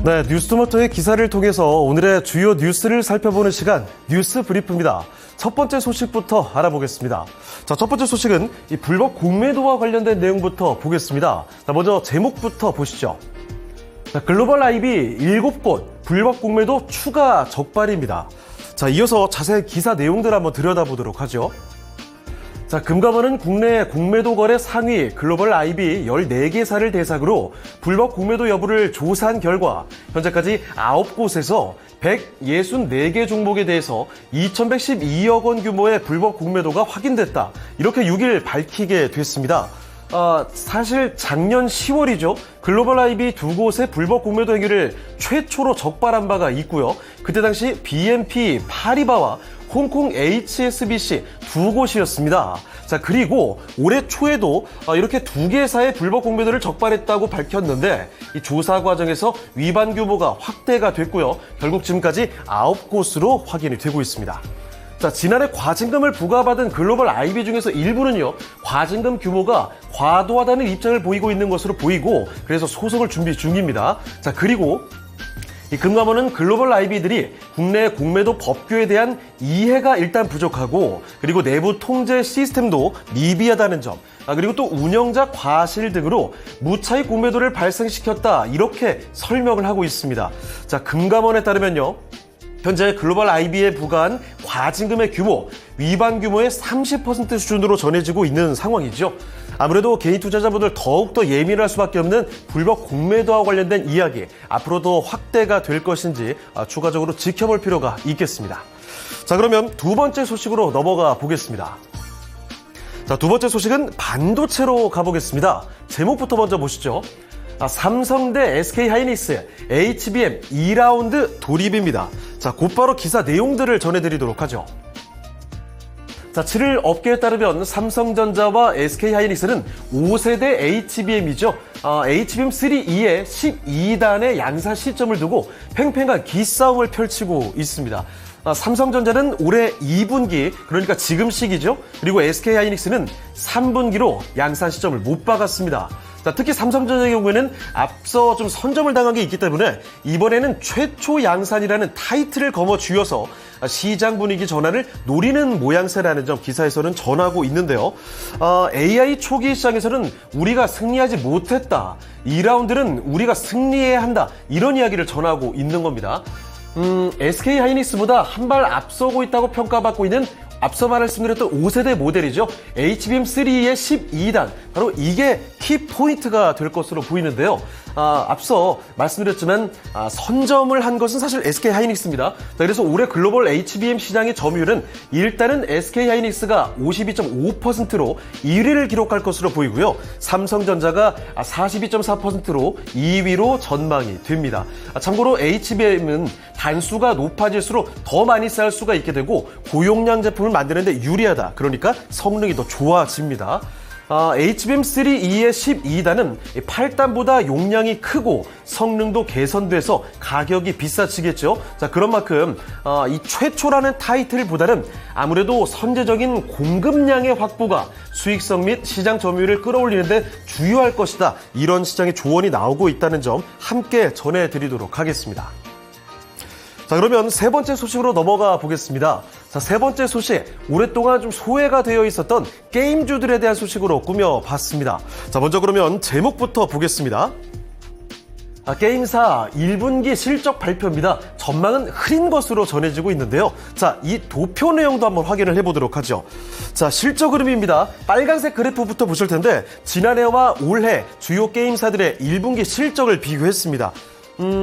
네, 뉴스토마토의 기사를 통해서 오늘의 주요 뉴스를 살펴보는 시간, 뉴스 브리프입니다. 첫 번째 소식부터 알아보겠습니다. 자, 첫 번째 소식은 이 불법 공매도와 관련된 내용부터 보겠습니다. 자, 먼저 제목부터 보시죠. 자, 글로벌 IB 7곳 불법 공매도 추가 적발입니다. 자, 이어서 자세히 기사 내용들 한번 들여다보도록 하죠. 자, 금감원은 국내 공매도 거래 상위 글로벌 IB 14개사를 대상으로 불법 공매도 여부를 조사한 결과 현재까지 9곳에서 164개 종목에 대해서 2,112억 원 규모의 불법 공매도가 확인됐다. 이렇게 6일 밝히게 됐습니다. 사실 작년 10월이죠. 글로벌 IB 2곳의 불법 공매도 행위를 최초로 적발한 바가 있고요. 그때 당시 BNP 파리바와 홍콩 HSBC 2곳이었습니다. 자, 그리고 올해 초에도 이렇게 2개사의 불법 공매도를 적발했다고 밝혔는데 이 조사 과정에서 위반 규모가 확대가 됐고요. 결국 지금까지 9곳으로 확인이 되고 있습니다. 자, 지난해 과징금을 부과받은 글로벌 IB 중에서 일부는요, 과징금 규모가 과도하다는 입장을 보이고 있는 것으로 보이고, 그래서 소송을 준비 중입니다. 자, 그리고 이 금감원은 글로벌 IB들이 국내 공매도 법규에 대한 이해가 일단 부족하고, 그리고 내부 통제 시스템도 미비하다는 점, 그리고 또 운영자 과실 등으로 무차익 공매도를 발생시켰다, 이렇게 설명을 하고 있습니다. 자, 금감원에 따르면요, 현재 글로벌 IB에 부과한 과징금의 규모, 위반 규모의 30% 수준으로 전해지고 있는 상황이죠. 아무래도 개인 투자자분들 더욱더 예민할 수밖에 없는 불법 공매도와 관련된 이야기, 앞으로도 확대가 될 것인지 추가적으로 지켜볼 필요가 있겠습니다. 자, 그러면 두 번째 소식으로 넘어가 보겠습니다. 자, 두 번째 소식은 반도체로 가보겠습니다. 제목부터 먼저 보시죠. 삼성대 SK하이닉스 HBM 2라운드 돌입입니다. 자, 곧바로 기사 내용들을 전해드리도록 하죠. 자, 7일 업계에 따르면 삼성전자와 SK하이닉스는 5세대 HBM이죠. HBM3E의 12단의 양산 시점을 두고 팽팽한 기싸움을 펼치고 있습니다. 삼성전자는 올해 2분기, 그러니까 지금 시기죠. 그리고 SK하이닉스는 3분기로 양산 시점을 못 박았습니다. 자, 특히 삼성전자의 경우에는 앞서 좀 선점을 당한 게 있기 때문에 이번에는 최초 양산이라는 타이틀을 거머쥐어서 시장 분위기 전환을 노리는 모양새라는 점 기사에서는 전하고 있는데요. AI 초기 시장에서는 우리가 승리하지 못했다. 2라운드는 우리가 승리해야 한다. 이런 이야기를 전하고 있는 겁니다. SK하이닉스보다 한 발 앞서고 있다고 평가받고 있는 앞서 말씀드렸던 5세대 모델이죠. HBM3E의 12단. 바로 이게 키포인트가 될 것으로 보이는데요. 앞서 말씀드렸지만 선점을 한 것은 사실 SK하이닉스입니다. 자, 그래서 올해 글로벌 HBM 시장의 점유율은 일단은 SK하이닉스가 52.5%로 1위를 기록할 것으로 보이고요. 삼성전자가 42.4%로 2위로 전망이 됩니다. 참고로 HBM은 단수가 높아질수록 더 많이 쌓을 수가 있게 되고 고용량 제품을 만드는데 유리하다. 그러니까 성능이 더 좋아집니다. HBM3E의 12단은 8단보다 용량이 크고 성능도 개선돼서 가격이 비싸지겠죠. 자, 그런 만큼 이 최초라는 타이틀보다는 아무래도 선제적인 공급량의 확보가 수익성 및 시장 점유율을 끌어올리는데 주요할 것이다. 이런 시장의 조언이 나오고 있다는 점 함께 전해드리도록 하겠습니다. 자, 그러면 세 번째 소식으로 넘어가 보겠습니다. 자, 세 번째 소식, 오랫동안 좀 소외가 되어 있었던 게임주들에 대한 소식으로 꾸며봤습니다. 자, 먼저 그러면 제목부터 보겠습니다. 게임사 1분기 실적 발표입니다. 전망은 흐린 것으로 전해지고 있는데요. 자, 이 도표 내용도 한번 확인을 해보도록 하죠. 자, 실적 흐름입니다. 빨간색 그래프부터 보실 텐데 지난해와 올해 주요 게임사들의 1분기 실적을 비교했습니다.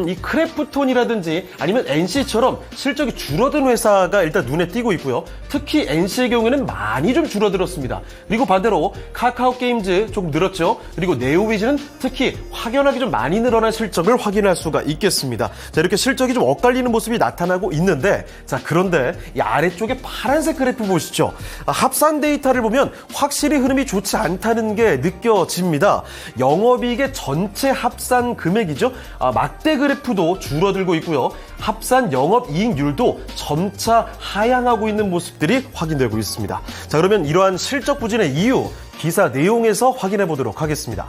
이 크래프톤이라든지 아니면 NC처럼 실적이 줄어든 회사가 일단 눈에 띄고 있고요. 특히 NC의 경우에는 많이 좀 줄어들었습니다. 그리고 반대로 카카오 게임즈 조금 늘었죠. 그리고 네오위즈는 특히 확연하게 좀 많이 늘어난 실적을 확인할 수가 있겠습니다. 자, 이렇게 실적이 좀 엇갈리는 모습이 나타나고 있는데, 자, 그런데 이 아래쪽에 파란색 그래프 보시죠. 합산 데이터를 보면 확실히 흐름이 좋지 않다는 게 느껴집니다. 영업이익의 전체 합산 금액이죠. 막대 그래프도 줄어들고 있고요. 합산 영업이익률도 점차 하향하고 있는 모습들이 확인되고 있습니다. 자, 그러면 이러한 실적 부진의 이유, 기사 내용에서 확인해 보도록 하겠습니다.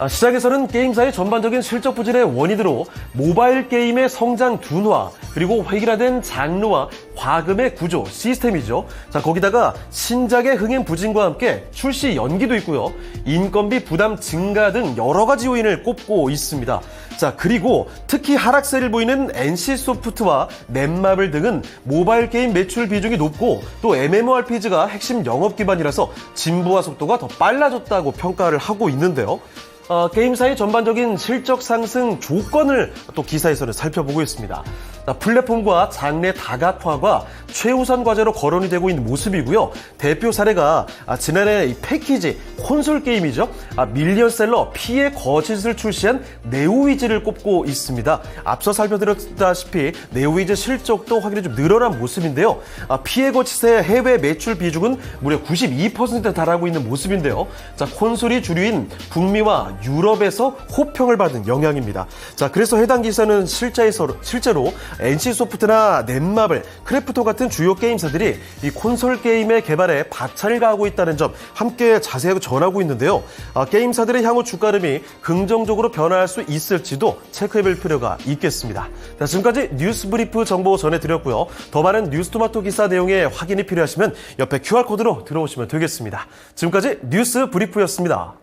시장에서는 게임사의 전반적인 실적 부진의 원인으로 모바일 게임의 성장 둔화, 그리고 획일화된 장르와 과금의 구조, 시스템이죠. 자, 거기다가 신작의 흥행 부진과 함께 출시 연기도 있고요. 인건비 부담 증가 등 여러 가지 요인을 꼽고 있습니다. 자, 그리고 특히 하락세를 보이는 NC소프트와 넷마블 등은 모바일 게임 매출 비중이 높고 또 MMORPG가 핵심 영업 기반이라서 진부화 속도가 더 빨라졌다고 평가를 하고 있는데요. 게임사의 전반적인 실적 상승 조건을 또 기사에서는 살펴보고 있습니다. 플랫폼과 장르 다각화가 최우선 과제로 거론이 되고 있는 모습이고요. 대표 사례가 지난해 이 패키지 콘솔 게임이죠. 밀리언셀러 피해 거짓을 출시한 네오위즈를 꼽고 있습니다. 앞서 살펴드렸다시피 네오위즈 실적도 확연히 좀 늘어난 모습인데요. 피해 거짓의 해외 매출 비중은 무려 92%에 달하고 있는 모습인데요. 자, 콘솔이 주류인 북미와 유럽에서 호평을 받은 영향입니다. 자, 그래서 해당 기사는 실제로 NC소프트나 넷마블, 크래프톤 같은 주요 게임사들이 이 콘솔 게임의 개발에 박차를 가하고 있다는 점 함께 자세하게 전하고 있는데요. 게임사들의 향후 주가름이 긍정적으로 변화할 수 있을지도 체크해볼 필요가 있겠습니다. 자, 지금까지 뉴스 브리프 정보 전해드렸고요. 더 많은 뉴스토마토 기사 내용에 확인이 필요하시면 옆에 QR코드로 들어오시면 되겠습니다. 지금까지 뉴스 브리프였습니다.